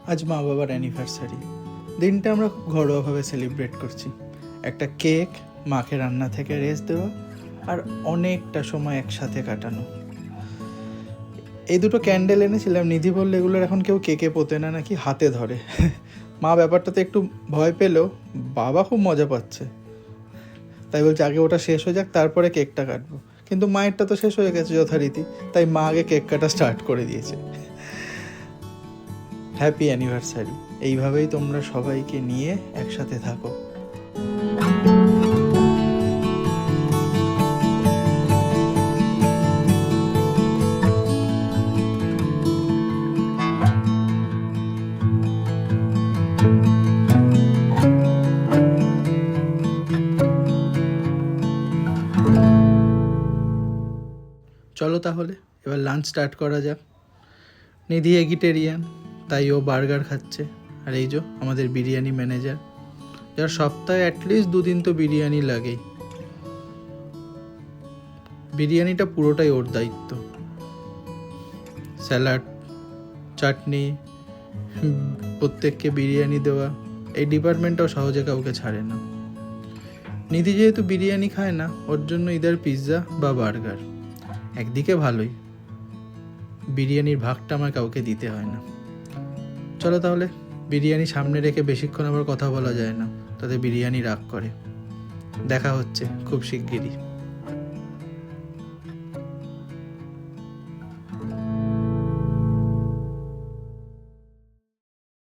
আজ মা বাবার অ্যানিভার্সারি। দিনটা আমরা খুব ঘরোয়াভাবে সেলিব্রেট করছি। একটা কেক, মাকে রান্না থেকে রেস্ট দেওয়া, আর অনেকটা সময় একসাথে কাটানো। এই দুটো ক্যান্ডেল এনেছিলাম, নিধি বললে এগুলোর এখন কেউ কেকে পোতে না, নাকি হাতে ধরে। মা ব্যাপারটাতে একটু ভয় পেলেও বাবা খুব মজা পাচ্ছে, তাই বলছে আগে ওটা শেষ হয়ে যাক তারপরে কেকটা কাটবো। কিন্তু মায়েরটা তো শেষ হয়ে গেছে যথারীতি, তাই মা আগে কেক কাটা স্টার্ট করে দিয়েছে। Happy anniversary. এইভাবেই তোমরা সবাইকে নিয়ে একসাথে থাকো। চলো তাহলে এবার লাঞ্চ স্টার্ট করা যাক। নিধি এগিটেরিয়ান, তাই ও বার্গার খাচ্ছে। আর এই যে আমাদের বিরিয়ানি ম্যানেজার, যার সপ্তাহে অ্যাটলিস্ট 2 দিন তো বিরিয়ানি লাগেই। বিরিয়ানিটা পুরোটাই ওর দায়িত্ব। স্যালাড, চাটনি, প্রত্যেককে বিরিয়ানি দেওয়া, এই ডিপার্টমেন্টটাও সহজে কাউকে ছাড়ে না। নিধি যেহেতু বিরিয়ানি খায় না, ওর জন্য ইদার পিৎজা বা বার্গার। একদিকে ভালোই, বিরিয়ানির ভাগটা আমার কাউকে দিতে হয় না। চলো তাহলে, বিরিয়ানি সামনে রেখে বেশিক্ষণ আবার কথা বলা যায় না, তাতে বিরিয়ানি রাগ করে। দেখা হচ্ছে খুব শিগগিরই।